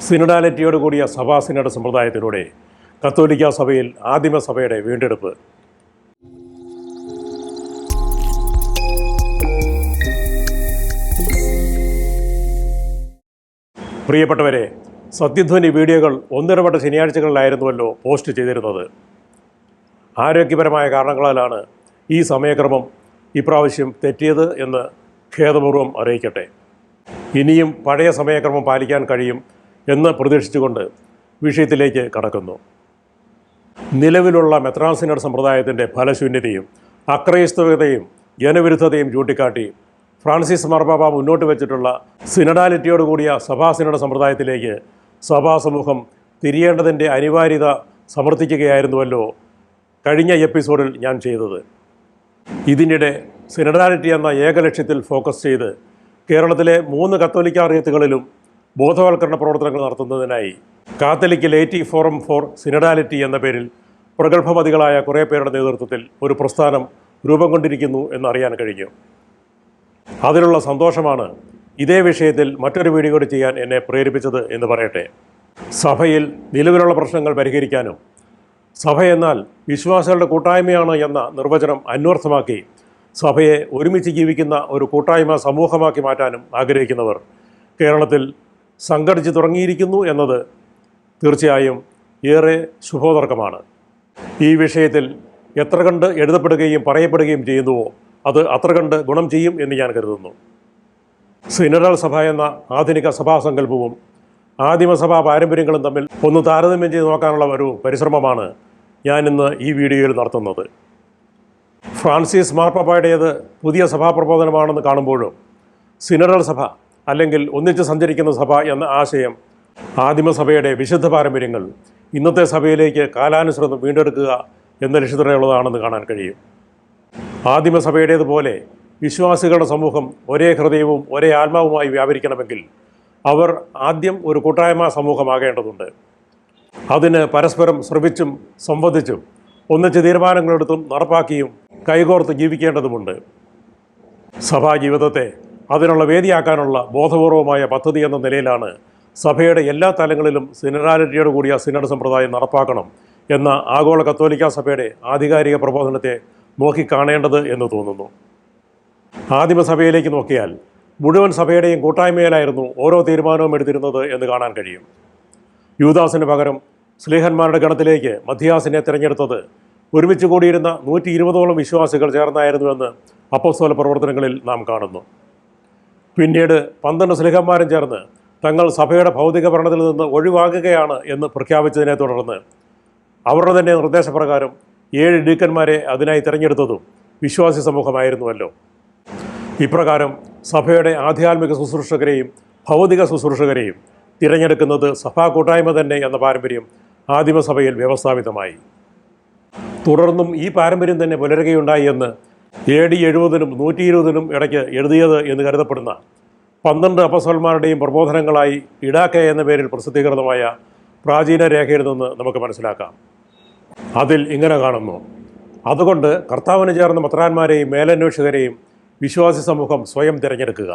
സിനഡാലിറ്റിയോടുകൂടിയ സഭാ സിനഡ് സമ്പ്രദായത്തിലൂടെ കത്തോലിക്ക സഭയിൽ ആദിമസഭയുടെ വീണ്ടെടുപ്പ്. പ്രിയപ്പെട്ടവരെ, സത്യധ്വനി വീഡിയോകൾ ഒന്നിടപെട്ട ശനിയാഴ്ചകളിലായിരുന്നുവല്ലോ പോസ്റ്റ് ചെയ്തിരുന്നത്. ആരോഗ്യപരമായ കാരണങ്ങളാലാണ് ഈ സമയക്രമം ഇപ്രാവശ്യം തെറ്റിയത് എന്ന് ഖേദപൂർവ്വം അറിയിക്കട്ടെ. ഇനിയും പഴയ സമയക്രമം പാലിക്കാൻ കഴിയും എന്ന് പ്രതീക്ഷിച്ചുകൊണ്ട് വിഷയത്തിലേക്ക് കടക്കുന്നു. നിലവിലുള്ള മെത്രാൻ സിനഡ് സമ്പ്രദായത്തിൻ്റെ ഫലശൂന്യതയും അക്രൈസ്തവതയും ജനവിരുദ്ധതയും ചൂണ്ടിക്കാട്ടി ഫ്രാൻസിസ് മാർപ്പാപ്പ മുന്നോട്ട് വെച്ചിട്ടുള്ള സിനഡാലിറ്റിയോടുകൂടിയ സഭാ സിനഡ് സമ്പ്രദായത്തിലേക്ക് സഭാ സമൂഹം തിരിയേണ്ടതിൻ്റെ അനിവാര്യത സമർത്ഥിക്കുകയായിരുന്നുവല്ലോ കഴിഞ്ഞ എപ്പിസോഡിൽ ഞാൻ ചെയ്തത്. ഇതിനിടെ സിനഡാലിറ്റി എന്ന ഏകലക്ഷ്യത്തിൽ ഫോക്കസ് ചെയ്ത് കേരളത്തിലെ 3 കത്തോലിക്ക റിയത്തുകളിലും ബോധവൽക്കരണ പ്രവർത്തനങ്ങൾ നടത്തുന്നതിനായി Catholic laity forum four synodality എന്ന പേരിൽ പ്രഗത്ഭമതികളായ കുറേ പേരുടെ നേതൃത്വത്തിൽ ഒരു പ്രസ്ഥാനം രൂപം കൊണ്ടിരിക്കുന്നു എന്നറിയാൻ കഴിഞ്ഞു. അതിലുള്ള സന്തോഷമാണ് ഇതേ വിഷയത്തിൽ മറ്റൊരു വീഡിയോ കൂടി ചെയ്യാൻ എന്നെ പ്രേരിപ്പിച്ചത് എന്ന് പറയട്ടെ. സഭയിൽ നിലവിലുള്ള പ്രശ്നങ്ങൾ പരിഹരിക്കാനും സഭയെന്നാൽ വിശ്വാസികളുടെ കൂട്ടായ്മയാണ് എന്ന നിർവചനം അന്വർത്ഥമാക്കി സഭയെ ഒരുമിച്ച് ജീവിക്കുന്ന ഒരു കൂട്ടായ്മ സമൂഹമാക്കി മാറ്റാനും ആഗ്രഹിക്കുന്നവർ കേരളത്തിൽ സംഘടിച്ച് തുടങ്ങിയിരിക്കുന്നു എന്നത് തീർച്ചയായും ഏറെ ശുഭോദർക്കമാണ്. ഈ വിഷയത്തിൽ എത്ര കണ്ട് എഴുതപ്പെടുകയും പറയപ്പെടുകയും ചെയ്യുന്നുവോ അത് അത്ര കണ്ട് ഗുണം ചെയ്യും എന്ന് ഞാൻ കരുതുന്നു. സിനഡൽ സഭ എന്ന ആധുനിക സഭാസങ്കല്പവും ആദിമസഭാ പാരമ്പര്യങ്ങളും തമ്മിൽ ഒന്ന് താരതമ്യം ചെയ്ത് നോക്കാനുള്ള ഒരു പരിശ്രമമാണ് ഞാനിന്ന് ഈ വീഡിയോയിൽ നടത്തുന്നത്. ഫ്രാൻസിസ് മാർപ്പാപ്പയുടേത് പുതിയ സഭാപ്രബോധനമാണെന്ന് കാണുമ്പോഴും സിനഡൽ സഭ അല്ലെങ്കിൽ ഒന്നിച്ച് സഞ്ചരിക്കുന്ന സഭ എന്ന ആശയം ആദിമസഭയുടെ വിശുദ്ധ പാരമ്പര്യങ്ങൾ ഇന്നത്തെ സഭയിലേക്ക് കാലാനുസൃതം വീണ്ടെടുക്കുക എന്ന ലക്ഷ്യത്തോടെയുള്ളതാണെന്ന് കാണാൻ കഴിയും. ആദിമസഭയുടേതുപോലെ വിശ്വാസികളുടെ സമൂഹം ഒരേ ഹൃദയവും ഒരേ ആത്മാവുമായി വ്യാപരിക്കണമെങ്കിൽ അവർ ആദ്യം ഒരു കൂട്ടായ്മ സമൂഹമാകേണ്ടതുണ്ട്. അതിന് പരസ്പരം ശ്രവിച്ചും സംവദിച്ചും ഒന്നിച്ച് തീരുമാനങ്ങളെടുത്തും നടപ്പാക്കിയും കൈകോർത്ത് ജീവിക്കേണ്ടതുമുണ്ട്. സഭാജീവിതത്തെ അതിനുള്ള വേദിയാക്കാനുള്ള ബോധപൂർവമായ പദ്ധതി എന്ന നിലയിലാണ് സഭയുടെ എല്ലാ തലങ്ങളിലും സിനഡാലിറ്റിയോട് കൂടിയ സിനഡ് സമ്പ്രദായം നടപ്പാക്കണം എന്ന ആഗോള കത്തോലിക്ക സഭയുടെ ആധികാരിക പ്രബോധനത്തെ നോക്കിക്കാണേണ്ടത് എന്ന് തോന്നുന്നു. ആദിമസഭയിലേക്ക് നോക്കിയാൽ മുഴുവൻ സഭയുടെയും കൂട്ടായ്മയിലായിരുന്നു ഓരോ തീരുമാനവും എടുത്തിരുന്നത് എന്ന് കാണാൻ കഴിയും. യൂദാസിന് പകരം സ്ലീഹന്മാരുടെ ഗണത്തിലേക്ക് മദ്ധ്യാസിനെ തിരഞ്ഞെടുത്തത് ഒരുമിച്ച് കൂടിയിരുന്ന 120ഓളം വിശ്വാസികൾ ചേർന്നായിരുന്നുവെന്ന് അപ്പോസ്തല പ്രവർത്തനങ്ങളിൽ നാം കാണുന്നു. പിന്നീട് 12 സ്ലീഹന്മാരും ചേർന്ന് തങ്ങൾ സഭയുടെ ഭൗതിക ഭരണത്തിൽ നിന്ന് ഒഴിവാകുകയാണ് എന്ന് പ്രഖ്യാപിച്ചതിനെ തുടർന്ന് അവരുടെ തന്നെ നിർദ്ദേശപ്രകാരം 7 ഡീക്കന്മാരെ അതിനായി തിരഞ്ഞെടുത്തതും വിശ്വാസി സമൂഹമായിരുന്നുവല്ലോ. ഇപ്രകാരം സഭയുടെ ആധ്യാത്മിക ശുശ്രൂഷകരെയും ഭൗതിക ശുശ്രൂഷകരെയും തിരഞ്ഞെടുക്കുന്നത് സഭാ കൂട്ടായ്മ തന്നെ എന്ന പാരമ്പര്യം ആദിമസഭയിൽ വ്യവസ്ഥാപിതമായി. തുടർന്നും ഈ പാരമ്പര്യം തന്നെ പുലരുകയുണ്ടായി എന്ന് AD 70-നും 120-നും ഇടയ്ക്ക് എഴുതിയത് എന്ന് കരുതപ്പെടുന്ന 12 അപ്പോസ്തലന്മാരുടെയും പ്രബോധനങ്ങളായി ഇടാക്കെ എന്ന പേരിൽ പ്രസിദ്ധീകൃതമായ പ്രാചീന രേഖയിൽ നിന്ന് നമുക്ക് മനസ്സിലാക്കാം. അതിൽ ഇങ്ങനെ കാണുന്നു: അതുകൊണ്ട് കർത്താവിന് ചേർന്ന മെത്രാന്മാരെയും മേലന്വേഷകരെയും വിശ്വാസി സമൂഹം സ്വയം തിരഞ്ഞെടുക്കുക.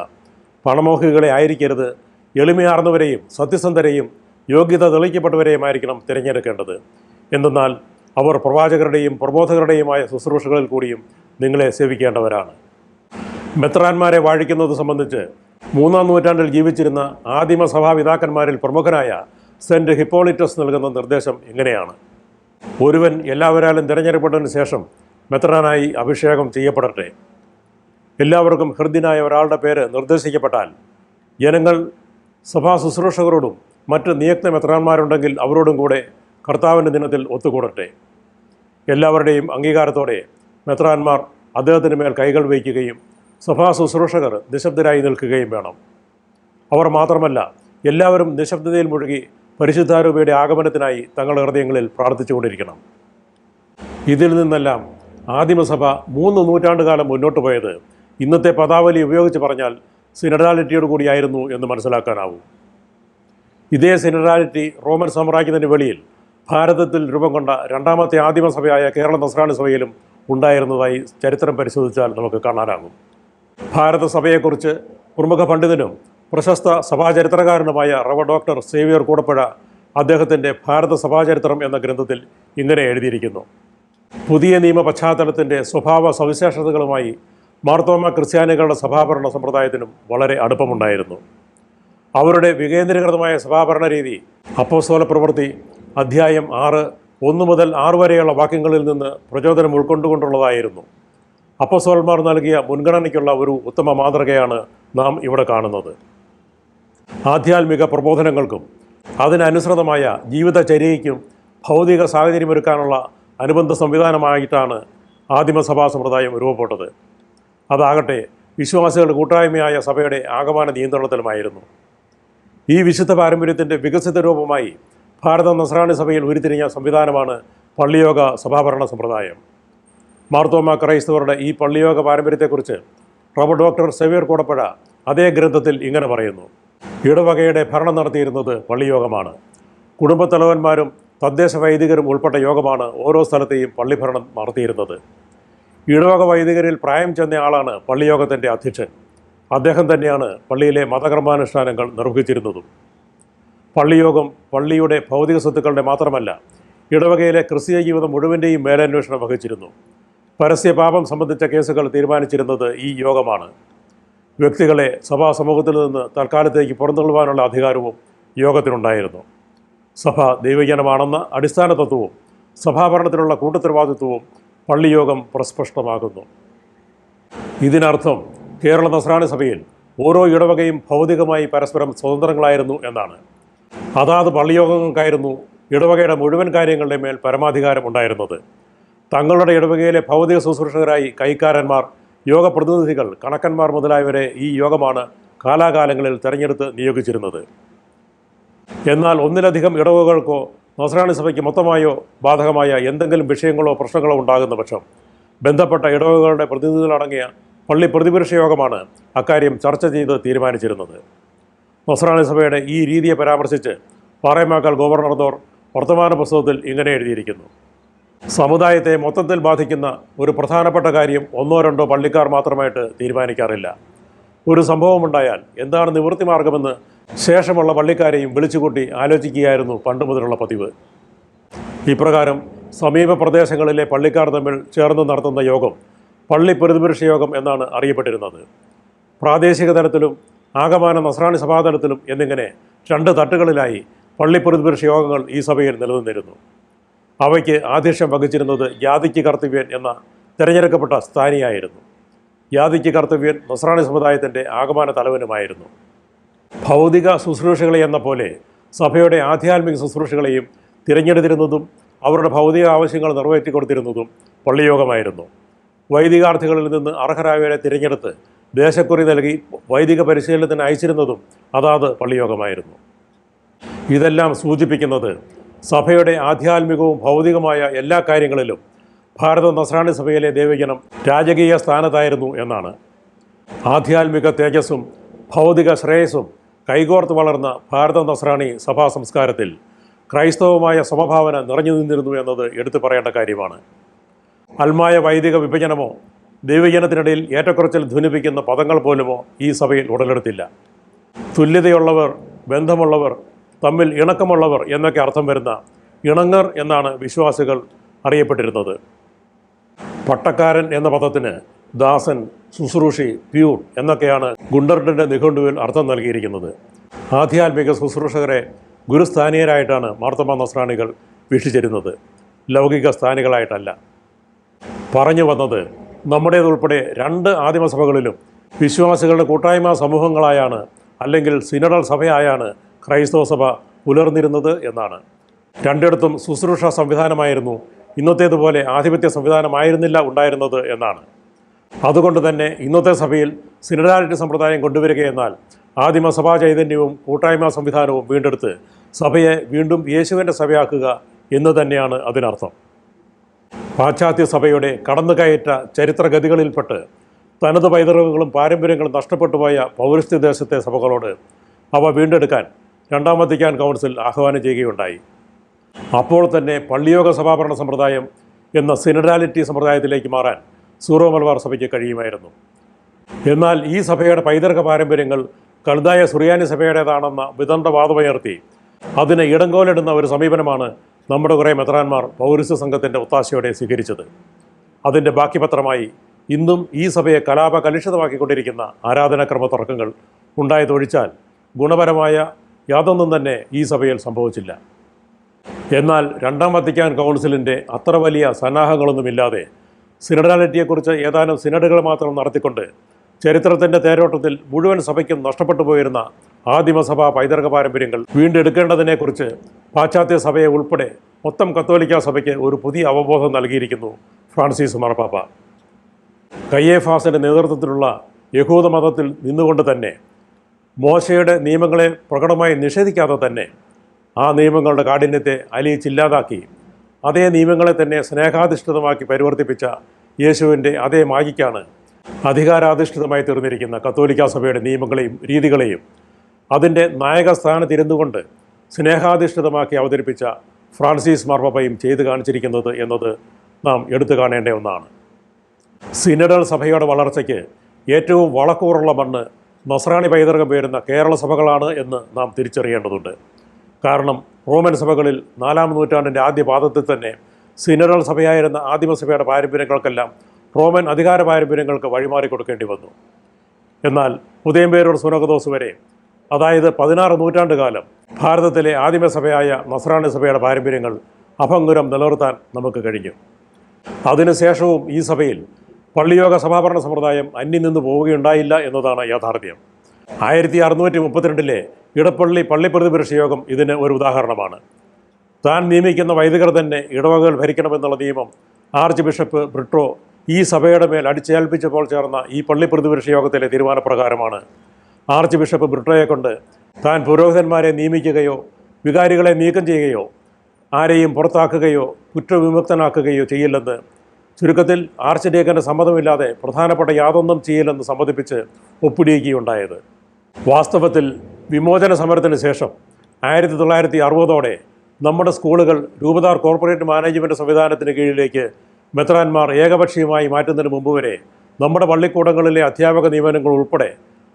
പണമോഹികളെ ആയിരിക്കരുത്, എളിമയാർന്നവരെയും സത്യസന്ധരെയും യോഗ്യത തെളിയിക്കപ്പെട്ടവരെയുമായിരിക്കണം തിരഞ്ഞെടുക്കേണ്ടത്. എന്തെന്നാൽ അവർ പ്രവാചകരുടെയും പ്രബോധകരുടെയുമായ ശുശ്രൂഷകളിൽ കൂടിയും നിങ്ങളെ സേവിക്കേണ്ടവരാണ്. മെത്രാന്മാരെ വാഴിക്കുന്നത് സംബന്ധിച്ച് 3-ാം നൂറ്റാണ്ടിൽ ജീവിച്ചിരുന്ന ആദിമസഭാപിതാക്കന്മാരിൽ പ്രമുഖനായ സെൻറ്റ് ഹിപ്പോളിറ്റസ് നൽകുന്ന നിർദ്ദേശം ഇങ്ങനെയാണ്: ഒരുവൻ എല്ലാവരാലും തിരഞ്ഞെടുക്കപ്പെട്ടതിന് ശേഷം മെത്രാനായി അഭിഷേകം ചെയ്യപ്പെടട്ടെ. എല്ലാവർക്കും ഹൃദ്യനായ ഒരാളുടെ പേര് നിർദ്ദേശിക്കപ്പെട്ടാൽ ജനങ്ങൾ സഭാ ശുശ്രൂഷകരോടും മറ്റ് നിയുക്ത മെത്രാന്മാരുണ്ടെങ്കിൽ അവരോടും കൂടെ കർത്താവിൻ്റെ ദിനത്തിൽ ഒത്തുകൂടട്ടെ. എല്ലാവരുടെയും അംഗീകാരത്തോടെ മെത്രാന്മാർ അദ്ദേഹത്തിന് മേൽ കൈകൾ വയ്ക്കുകയും സഭാ ശുശ്രൂഷകർ നിശബ്ദരായി നിൽക്കുകയും വേണം. അവർ മാത്രമല്ല, എല്ലാവരും നിശബ്ദതയിൽ മുഴുകി പരിശുദ്ധാരൂപയുടെ ആഗമനത്തിനായി തങ്ങളുടെ ഹൃദയങ്ങളിൽ പ്രാർത്ഥിച്ചുകൊണ്ടിരിക്കണം. ഇതിൽ നിന്നെല്ലാം ആദിമസഭ 3 നൂറ്റാണ്ടുകാലം മുന്നോട്ട് പോയത് ഇന്നത്തെ പദാവലി ഉപയോഗിച്ച് പറഞ്ഞാൽ സിനഡാലിറ്റിയോട് കൂടിയായിരുന്നു എന്ന് മനസ്സിലാക്കാനാവും. ഇതേ സിനഡാലിറ്റി റോമൻ സാമ്രാജ്യത്തിൻ്റെ വെളിയിൽ ഭാരതത്തിൽ രൂപം കൊണ്ട 2ാമത്തെ ആദിമസഭയായ കേരള നസ്രാണി സഭയിലും ഉണ്ടായിരുന്നതായി ചരിത്രം പരിശോധിച്ചാൽ നമുക്ക് കാണാനാകും. ഭാരതസഭയെക്കുറിച്ച് പ്രമുഖ പണ്ഡിതനും പ്രശസ്ത സഭാചരിത്രകാരനുമായ ഡോക്ടർ സേവ്യർ കൂടപ്പുഴ അദ്ദേഹത്തിൻ്റെ ഭാരത സഭാചരിത്രം എന്ന ഗ്രന്ഥത്തിൽ ഇങ്ങനെ എഴുതിയിരിക്കുന്നു. പുതിയ നിയമ പശ്ചാത്തലത്തിൻ്റെ സ്വഭാവ സവിശേഷതകളുമായി മാർത്തോമ ക്രിസ്ത്യാനികളുടെ സഭാഭരണ സമ്പ്രദായത്തിനും വളരെ അടുപ്പമുണ്ടായിരുന്നു. അവരുടെ വികേന്ദ്രീകൃതമായ സഭാഭരണ രീതി അപ്പോസ്തല പ്രവൃത്തി അധ്യായം 6, 1 മുതൽ 6 വരെയുള്ള വാക്യങ്ങളിൽ നിന്ന് പ്രചോദനം ഉൾക്കൊണ്ടുകൊണ്ടുള്ളതായിരുന്നു. അപ്പോസ്തലന്മാർ നൽകിയ മുൻഗണനയ്ക്കുള്ള ഒരു ഉത്തമ മാതൃകയാണ് നാം ഇവിടെ കാണുന്നത്. ആധ്യാത്മിക പ്രബോധനങ്ങൾക്കും അതിനനുസൃതമായ ജീവിതചര്യയ്ക്കും ഭൗതിക സാഹചര്യമൊരുക്കാനുള്ള അനുബന്ധ സംവിധാനമായിട്ടാണ് ആദിമസഭാ സമ്പ്രദായം രൂപപ്പെട്ടത്. അതാകട്ടെ വിശ്വാസികളുടെ കൂട്ടായ്മയായ സഭയുടെ ആകമാന നിയന്ത്രണത്തിലുമായിരുന്നു. ഈ വിശുദ്ധ പാരമ്പര്യത്തിൻ്റെ വികസിത രൂപമായി ഭാരത നസ്രാണി സഭയിൽ ഉരുത്തിരിഞ്ഞ സംവിധാനമാണ് പള്ളിയോഗ സഭാഭരണ സമ്പ്രദായം. മാർത്തോമ ക്രൈസ്തവരുടെ ഈ പള്ളിയോഗ പാരമ്പര്യത്തെക്കുറിച്ച് ഡോക്ടർ സേവ്യർ കൂടപ്പുഴ അതേ ഗ്രന്ഥത്തിൽ ഇങ്ങനെ പറയുന്നു. ഇടവകയുടെ ഭരണം നടത്തിയിരുന്നത് പള്ളിയോഗമാണ്. കുടുംബത്തലവന്മാരും തദ്ദേശ വൈദികരും ഉൾപ്പെട്ട യോഗമാണ് ഓരോ സ്ഥലത്തെയും പള്ളിഭരണം നടത്തിയിരുന്നത്. ഇടവക വൈദികരിൽ പ്രായം ചെന്ന ആളാണ് പള്ളിയോഗത്തിൻ്റെ അധ്യക്ഷൻ. അദ്ദേഹം തന്നെയാണ് പള്ളിയിലെ മതകർമാനുഷ്ഠാനങ്ങൾ നിർവഹിച്ചിരുന്നതും. പള്ളിയോഗം പള്ളിയുടെ ഭൗതിക സ്വത്തുക്കളുടെ മാത്രമല്ല, ഇടവകയിലെ ക്രിസ്തീയ ജീവിതം മുഴുവൻ്റെയും മേലന്വേഷണം വഹിച്ചിരുന്നു. പരസ്യപാപം സംബന്ധിച്ച കേസുകൾ തീരുമാനിച്ചിരുന്നത് ഈ യോഗമാണ്. വ്യക്തികളെ സഭാ സമൂഹത്തിൽ നിന്ന് തൽക്കാലത്തേക്ക് പുറന്തള്ളുവാനുള്ള അധികാരവും യോഗത്തിനുണ്ടായിരുന്നു. സഭ ദൈവജനമാണെന്ന അടിസ്ഥാന തത്വവും സഭാഭരണത്തിലുള്ള കൂട്ടുത്തരവാദിത്വവും പള്ളിയോഗം പ്രസ്പഷ്ടമാകുന്നു. ഇതിനർത്ഥം കേരള നസ്രാണി സഭയിൽ ഓരോ ഇടവകയും ഭൗതികമായി പരസ്പരം സ്വതന്ത്രങ്ങളായിരുന്നു എന്നാണ്. അതാത് പള്ളിയോഗങ്ങൾക്കായിരുന്നു ഇടവകയുടെ മുഴുവൻ കാര്യങ്ങളുടെ മേൽ പരമാധികാരം ഉണ്ടായിരുന്നത്. തങ്ങളുടെ ഇടവകയിലെ ഭൗതിക ശുശ്രൂഷകരായി കൈക്കാരന്മാർ, യോഗ പ്രതിനിധികൾ, കണക്കന്മാർ മുതലായവരെ ഈ യോഗമാണ് കാലാകാലങ്ങളിൽ തെരഞ്ഞെടുത്ത് നിയോഗിച്ചിരുന്നത്. എന്നാൽ ഒന്നിലധികം ഇടവകകൾക്കോ നസ്രാണി സഭയ്ക്ക് മൊത്തമായോ ബാധകമായ എന്തെങ്കിലും വിഷയങ്ങളോ പ്രശ്നങ്ങളോ ഉണ്ടാകുന്ന പക്ഷം ബന്ധപ്പെട്ട ഇടവകകളുടെ പ്രതിനിധികളടങ്ങിയ പള്ളി പ്രതിപുരുഷ യോഗമാണ് അക്കാര്യം ചർച്ച ചെയ്ത് തീരുമാനിച്ചിരുന്നത്. നസ്രാണി സഭയുടെ ഈ രീതിയെ പരാമർശിച്ച് പാറേമാക്കൽ ഗവർണർദോർ വർത്തമാന പുസ്തകത്തിൽ ഇങ്ങനെ എഴുതിയിരിക്കുന്നു. സമുദായത്തെ മൊത്തത്തിൽ ബാധിക്കുന്ന ഒരു പ്രധാനപ്പെട്ട കാര്യം 1-2 പള്ളിക്കാർ മാത്രമായിട്ട് തീരുമാനിക്കാറില്ല. ഒരു സംഭവമുണ്ടായാൽ എന്താണ് നിവൃത്തി മാർഗമെന്ന് ശേഷമുള്ള പള്ളിക്കാരെയും വിളിച്ചുകൂട്ടി ആലോചിക്കുകയായിരുന്നു പണ്ട് മുതലുള്ള പതിവ്. ഇപ്രകാരം സമീപ പ്രദേശങ്ങളിലെ പള്ളിക്കാർ തമ്മിൽ ചേർന്ന് നടത്തുന്ന യോഗം പള്ളി പ്രതിപുരുഷ യോഗം എന്നാണ് അറിയപ്പെട്ടിരുന്നത്. പ്രാദേശിക തലത്തിലും ആകമാന നസ്രാണി സഭാതലത്തിലും എന്നിങ്ങനെ 2 തട്ടുകളിലായി പള്ളി പ്രതിപുരുഷ യോഗങ്ങൾ ഈ സഭയിൽ നിലനിന്നിരുന്നു. അവയ്ക്ക് ആധ്യക്ഷം വഹിച്ചിരുന്നത് യാദിക്ക് കർത്തവ്യൻ എന്ന തിരഞ്ഞെടുക്കപ്പെട്ട സ്ഥാനിയായിരുന്നു. യാദിക്ക് കർത്തവ്യൻ നസ്രാണി സമുദായത്തിൻ്റെ ആകമാന തലവനുമായിരുന്നു. ഭൗതിക ശുശ്രൂഷകളെ എന്ന പോലെ സഭയുടെ ആധ്യാത്മിക ശുശ്രൂഷകളെയും തിരഞ്ഞെടുത്തിരുന്നതും അവരുടെ ഭൗതിക ആവശ്യങ്ങൾ നിറവേറ്റിക്കൊടുത്തിരുന്നതും പള്ളിയോഗമായിരുന്നു. വൈദികാർത്ഥികളിൽ നിന്ന് അർഹരായവരെ തിരഞ്ഞെടുത്ത് ദേശക്കുറി നൽകി വൈദിക പരിശീലനത്തിന് അയച്ചിരുന്നതും അതാത് പള്ളിയോഗമായിരുന്നു. ഇതെല്ലാം സൂചിപ്പിക്കുന്നത് സഭയുടെ ആധ്യാത്മികവും ഭൗതികമായ എല്ലാ കാര്യങ്ങളിലും ഭാരത നസ്രാണി സഭയിലെ ദൈവജനം രാജകീയ സ്ഥാനത്തായിരുന്നു എന്നാണ്. ആധ്യാത്മിക തേജസ്സും ഭൗതിക ശ്രേയസ്സും കൈകോർത്ത് വളർന്ന ഭാരത നസ്രാണി സഭാ സംസ്കാരത്തിൽ ക്രൈസ്തവമായ സമഭാവന നിറഞ്ഞു നിന്നിരുന്നു എന്നത് എടുത്തു പറയേണ്ട കാര്യമാണ്. അൽമായ വൈദിക വിഭജനമോ ദൈവജനത്തിനിടയിൽ ഏറ്റക്കുറച്ചിൽ ധ്വനിപ്പിക്കുന്ന പദങ്ങൾ പോലുമോ ഈ സഭയിൽ ഉടലെടുത്തില്ല. തുല്യതയുള്ളവർ, ബന്ധമുള്ളവർ, തമ്മിൽ ഇണക്കമുള്ളവർ എന്നൊക്കെ അർത്ഥം വരുന്ന ഇണങ്ങർ എന്നാണ് വിശ്വാസികൾ അറിയപ്പെട്ടിരുന്നത്. പട്ടക്കാരൻ എന്ന പദത്തിന് ദാസൻ, ശുശ്രൂഷി, പ്യൂൺ എന്നൊക്കെയാണ് ഗുണ്ടർഡിൻ്റെ നിഘണ്ടുവിൽ അർത്ഥം നൽകിയിരിക്കുന്നത്. ആധ്യാത്മിക ശുശ്രൂഷകരെ ഗുരുസ്ഥാനീയരായിട്ടാണ് മാർത്തോമ നസ്രാണികൾ വീക്ഷിച്ചിരുന്നത്, ലൗകിക സ്ഥാനികളായിട്ടല്ല. പറഞ്ഞു വന്നത്, നമ്മുടേതുൾപ്പെടെ 2 ആദിമസഭകളിലും വിശ്വാസികളുടെ കൂട്ടായ്മ സമൂഹങ്ങളായാണ് അല്ലെങ്കിൽ സിനഡൽ സഭയായാണ് ക്രൈസ്തവ സഭ പുലർന്നിരുന്നത് എന്നാണ്. 2ഇടത്തും ശുശ്രൂഷ സംവിധാനമായിരുന്നു ഇന്നത്തേതുപോലെ ആധിപത്യ സംവിധാനമായിരുന്നില്ല ഉണ്ടായിരുന്നത് എന്നാണ്. അതുകൊണ്ട് തന്നെ ഇന്നത്തെ സഭയിൽ സിനഡാലിറ്റി സമ്പ്രദായം കൊണ്ടുവരികയെന്നാൽ ആദിമസഭാ ചൈതന്യവും കൂട്ടായ്മ സംവിധാനവും വീണ്ടെടുത്ത് സഭയെ വീണ്ടും യേശുവിൻ്റെ സഭയാക്കുക എന്ന് തന്നെയാണ് അതിനർത്ഥം. പാശ്ചാത്യ സഭയുടെ കടന്നുകയറ്റ ചരിത്രഗതികളിൽപ്പെട്ട് തനത് പൈതൃകങ്ങളും പാരമ്പര്യങ്ങളും നഷ്ടപ്പെട്ടുപോയ പൗരസ്ത്യ ദേശത്തെ സഭകളോട് അവ വീണ്ടെടുക്കാൻ 2ാം വത്തിക്കാൻ കൗൺസിൽ ആഹ്വാനം ചെയ്യുകയുണ്ടായി. അപ്പോൾ തന്നെ പള്ളിയോഗ സഭാഭരണ സമ്പ്രദായം എന്ന സിനഡാലിറ്റി സമ്പ്രദായത്തിലേക്ക് മാറാൻ സൂറോ മലബാർ സഭയ്ക്ക് കഴിയുമായിരുന്നു. എന്നാൽ ഈ സഭയുടെ പൈതൃക പാരമ്പര്യങ്ങൾ കൽദായ സുറിയാനി സഭയുടേതാണെന്ന വിദണ്ഡവാദമുയർത്തി അതിന് ഇടങ്കോലിടുന്ന ഒരു സമീപനമാണ് നമ്മുടെ കുറേ മെത്രാന്മാർ പൗരസ്ത്യ സംഘത്തിൻ്റെ ഒത്താശയോടെ സ്വീകരിച്ചത്. അതിൻ്റെ ബാക്കി പത്രമായി ഇന്നും ഈ സഭയെ കലുഷിതമാക്കിക്കൊണ്ടിരിക്കുന്ന ആരാധനാക്രമ തർക്കങ്ങൾ ഉണ്ടായതൊഴിച്ചാൽ ഗുണപരമായ യാതൊന്നും തന്നെ ഈ സഭയിൽ സംഭവിച്ചില്ല. എന്നാൽ രണ്ടാം വത്തിക്കാൻ കൗൺസിലിൻ്റെ അത്ര വലിയ സന്നാഹങ്ങളൊന്നുമില്ലാതെ സിനഡാലിറ്റിയെക്കുറിച്ച് ഏതാനും സിനഡുകൾ മാത്രം നടത്തിക്കൊണ്ട് ചരിത്രത്തിൻ്റെ തേരോട്ടത്തിൽ മുഴുവൻ സഭയ്ക്കും നഷ്ടപ്പെട്ടു പോയിരുന്ന ആദിമസഭാ പൈതൃക പാരമ്പര്യങ്ങൾ വീണ്ടെടുക്കേണ്ടതിനെക്കുറിച്ച് പാശ്ചാത്യ സഭയെ ഉൾപ്പെടെ മൊത്തം കത്തോലിക്ക സഭയ്ക്ക് ഒരു പുതിയ അവബോധം നൽകിയിരിക്കുന്നു ഫ്രാൻസിസ് മാർപ്പാപ്പ. കയ്യേഫാസിൻ്റെ നേതൃത്വത്തിലുള്ള യഹൂദ മതത്തിൽ നിന്നുകൊണ്ട് തന്നെ മോശയുടെ നിയമങ്ങളെ പ്രകടമായി നിഷേധിക്കാതെ തന്നെ ആ നിയമങ്ങളുടെ കാഠിന്യത്തെ അലിയിച്ചില്ലാതാക്കി അതേ നിയമങ്ങളെ തന്നെ സ്നേഹാധിഷ്ഠിതമാക്കി പരിവർത്തിപ്പിച്ച യേശുവിൻ്റെ അതേ മാജിക്കാണ് അധികാരാധിഷ്ഠിതമായി തീർന്നിരിക്കുന്ന കത്തോലിക്ക സഭയുടെ നിയമങ്ങളെയും രീതികളെയും അതിൻ്റെ നായകസ്ഥാനത്തിരുന്നു കൊണ്ട് സ്നേഹാധിഷ്ഠിതമാക്കി അവതരിപ്പിച്ച ഫ്രാൻസിസ് മാർപ്പാപ്പയും ചെയ്തു കാണിച്ചിരിക്കുന്നത് എന്നത് നാം എടുത്തു കാണേണ്ട ഒന്നാണ്. സിനഡൽ സഭയുടെ വളർച്ചയ്ക്ക് ഏറ്റവും വളക്കൂറുള്ള മണ്ണ് നസ്രാണി പൈതൃകം പേരുന്ന കേരള സഭകളാണ് എന്ന് നാം തിരിച്ചറിയേണ്ടതുണ്ട്. കാരണം റോമൻ സഭകളിൽ 4-ാം നൂറ്റാണ്ടിൻ്റെ ആദ്യ പാദത്തിൽ തന്നെ സിനഡൽ സഭയായിരുന്ന ആദിമസഭയുടെ പാരമ്പര്യങ്ങൾക്കെല്ലാം റോമൻ അധികാര പാരമ്പര്യങ്ങൾക്ക് വഴിമാറി കൊടുക്കേണ്ടി വന്നു. എന്നാൽ ഉദയംപേരൂർ സുനകദോസ് വരെ, അതായത് 16 നൂറ്റാണ്ട് കാലം ഭാരതത്തിലെ ആദിമസഭയായ നസ്രാണി സഭയുടെ പാരമ്പര്യങ്ങൾ അഭംഗുരം നിലനിർത്താൻ നമുക്ക് കഴിഞ്ഞു. അതിനുശേഷവും ഈ സഭയിൽ പള്ളിയോഗ സഭാഭരണ സമ്പ്രദായം അന്യം നിന്ന് പോവുകയുണ്ടായില്ല എന്നതാണ് യാഥാർത്ഥ്യം. 1632 ഇടപ്പള്ളി പള്ളിപ്രതിപുരുഷ യോഗം ഇതിന് ഒരു ഉദാഹരണമാണ്. താൻ നിയമിക്കുന്ന വൈദികർ തന്നെ ഇടവകകൾ ഭരിക്കണമെന്നുള്ള നിയമം ആർച്ച് ബിഷപ്പ് ബ്രിട്രോ ഈ സഭയുടെ മേൽ അടിച്ചേൽപ്പിച്ചപ്പോൾ ചേർന്ന ഈ പള്ളിപ്രതിപുരുഷ യോഗത്തിലെ തീരുമാനപ്രകാരമാണ് ആർച്ച് ബിഷപ്പ് ബ്രിട്രോയെ കൊണ്ട് താൻ പുരോഹിതന്മാരെ നിയമിക്കുകയോ വികാരികളെ നീക്കം ചെയ്യുകയോ ആരെയും പുറത്താക്കുകയോ കുറ്റവിമുക്തനാക്കുകയോ ചെയ്യില്ലെന്ന്, ചുരുക്കത്തിൽ ആർച്ച് ഡീക്കൻ്റെ സമ്മതമില്ലാതെ പ്രധാനപ്പെട്ട യാതൊന്നും ചെയ്യില്ലെന്ന് സമ്മതിപ്പിച്ച് ഒപ്പിടിയിക്കുകയുണ്ടായത്. വാസ്തവത്തിൽ വിമോചന സമരത്തിന് ശേഷം 1960 നമ്മുടെ സ്കൂളുകൾ രൂപതാർ കോർപ്പറേറ്റ് മാനേജ്മെൻറ്റ് സംവിധാനത്തിന് കീഴിലേക്ക് മെത്രാന്മാർ ഏകപക്ഷീയമായി മാറ്റുന്നതിന് മുമ്പ് വരെ നമ്മുടെ പള്ളിക്കൂടങ്ങളിലെ അധ്യാപക നിയമനങ്ങൾ ഉൾപ്പെടെ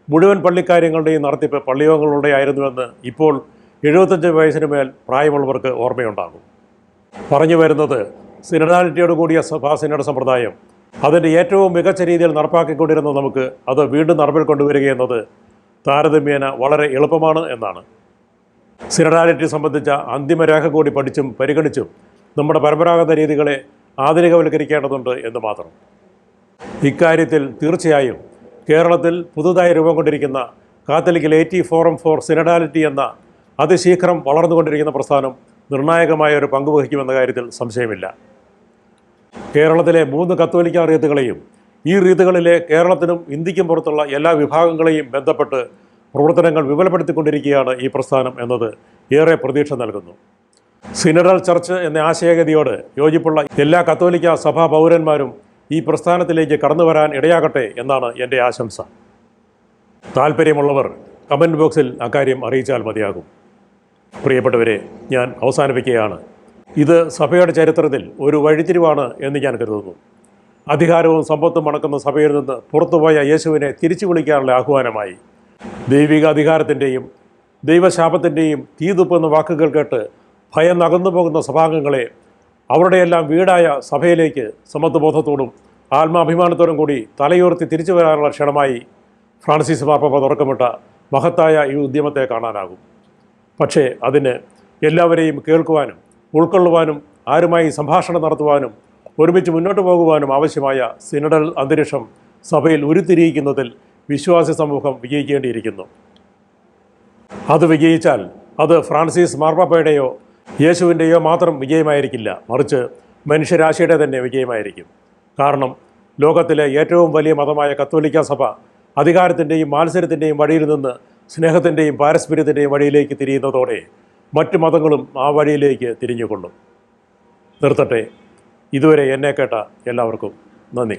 മുഴുവൻ പള്ളിക്കാര്യങ്ങളുടെയും നടത്തിപ്പ് പള്ളിയോഗങ്ങളുടെ ആയിരുന്നുവെന്ന് ഇപ്പോൾ 75 വയസ്സിന് മേൽ പ്രായമുള്ളവർക്ക് ഓർമ്മയുണ്ടാകും. പറഞ്ഞു വരുന്നത് സിനഡാലിറ്റിയോട് കൂടിയ സഭാ സിനഡ് സമ്പ്രദായം അതിൻ്റെ ഏറ്റവും മികച്ച രീതിയിൽ നടപ്പാക്കിക്കൊണ്ടിരുന്ന നമുക്ക് അത് വീണ്ടും നടപ്പിൽ കൊണ്ടുവരികയെന്നത് താരതമ്യേന വളരെ എളുപ്പമാണ് എന്നാണ്. സിനഡാലിറ്റി സംബന്ധിച്ച അന്തിമരേഖ കൂടി പഠിച്ചും പരിഗണിച്ചും നമ്മുടെ പരമ്പരാഗത രീതികളെ ആധുനികവൽക്കരിക്കേണ്ടതുണ്ട് എന്ന് മാത്രം. ഇക്കാര്യത്തിൽ തീർച്ചയായും കേരളത്തിൽ പുതുതായി രൂപം കൊണ്ടിരിക്കുന്ന Catholic laity forum four synodality എന്ന അതിശീഘ്രം വളർന്നുകൊണ്ടിരിക്കുന്ന പ്രസ്ഥാനം നിർണായകമായ ഒരു പങ്കുവഹിക്കുമെന്ന കാര്യത്തിൽ സംശയമില്ല. കേരളത്തിലെ 3 കത്തോലിക്ക റീത്തുകളെയും ഈ റീത്തുകളിലെ കേരളത്തിനും ഇന്ത്യക്കും പുറത്തുള്ള എല്ലാ വിഭാഗങ്ങളെയും ബന്ധപ്പെട്ട് പ്രവർത്തനങ്ങൾ വിപുലപ്പെടുത്തിക്കൊണ്ടിരിക്കുകയാണ് ഈ പ്രസ്ഥാനം എന്നത് ഏറെ പ്രതീക്ഷ നൽകുന്നു. സിനഡൽ ചർച്ച് എന്ന ആശയഗതിയോട് യോജിപ്പുള്ള എല്ലാ കത്തോലിക്ക സഭാ പൗരന്മാരും ഈ പ്രസ്ഥാനത്തിലേക്ക് കടന്നു വരാൻ ഇടയാകട്ടെ എന്നാണ് എൻ്റെ ആശംസ. താല്പര്യമുള്ളവർ കമൻറ്റ് ബോക്സിൽ അക്കാര്യം അറിയിച്ചാൽ മതിയാകും. പ്രിയപ്പെട്ടവരെ, ഞാൻ അവസാനിപ്പിക്കുകയാണ്. ഇത് സഭയുടെ ചരിത്രത്തിൽ ഒരു വഴിത്തിരിവാണ് എന്ന് ഞാൻ കരുതുന്നു. അധികാരവും സമ്പത്തും മണക്കുന്ന സഭയിൽ നിന്ന് പുറത്തുപോയ യേശുവിനെ തിരിച്ചു വിളിക്കാനുള്ള ആഹ്വാനമായി ദൈവിക അധികാരത്തിൻ്റെയും ദൈവശാപത്തിൻ്റെയും തീതുപ്പെന്ന വാക്കുകൾ കേട്ട് ഭയം അകന്നു പോകുന്ന സഭാംഗങ്ങളെ അവരുടെയെല്ലാം വീടായ സഭയിലേക്ക് സമത്വബോധത്തോടും ആത്മാഭിമാനത്തോടും കൂടി തലയുയർത്തി തിരിച്ചു വരാനുള്ള ക്ഷണമായി ഫ്രാൻസിസ് മാർപ്പാപ്പ തുറക്കമിട്ട മഹത്തായ ഈ ഉദ്യമത്തെ കാണാനാകും. പക്ഷേ അതിന് എല്ലാവരെയും കേൾക്കുവാനും ഉൾക്കൊള്ളുവാനും ആരുമായി സംഭാഷണം നടത്തുവാനും ഒരുമിച്ച് മുന്നോട്ട് പോകുവാനും ആവശ്യമായ സിനഡൽ അന്തരീക്ഷം സഭയിൽ ഉരുത്തിരിയിക്കുന്നതിൽ വിശ്വാസി സമൂഹം വിജയിക്കേണ്ടിയിരിക്കുന്നു. അത് വിജയിച്ചാൽ അത് ഫ്രാൻസിസ് മാർപ്പാപ്പയുടെയോ യേശുവിൻ്റെയോ മാത്രം വിജയമായിരിക്കില്ല, മറിച്ച് മനുഷ്യരാശിയുടെ തന്നെ വിജയമായിരിക്കും. കാരണം ലോകത്തിലെ ഏറ്റവും വലിയ മതമായ കത്തോലിക്ക സഭ അധികാരത്തിൻ്റെയും മാത്സര്യത്തിൻ്റെയും വഴിയിൽ നിന്ന് സ്നേഹത്തിൻ്റെയും പാരസ്പര്യത്തിൻ്റെയും വഴിയിലേക്ക് തിരിയുന്നതോടെ മറ്റു മതങ്ങളും ആ വഴിയിലേക്ക് തിരിഞ്ഞുകൊള്ളും. നിർത്തട്ടെ. ഇതുവരെ എന്നെ കേട്ട എല്ലാവർക്കും നന്ദി.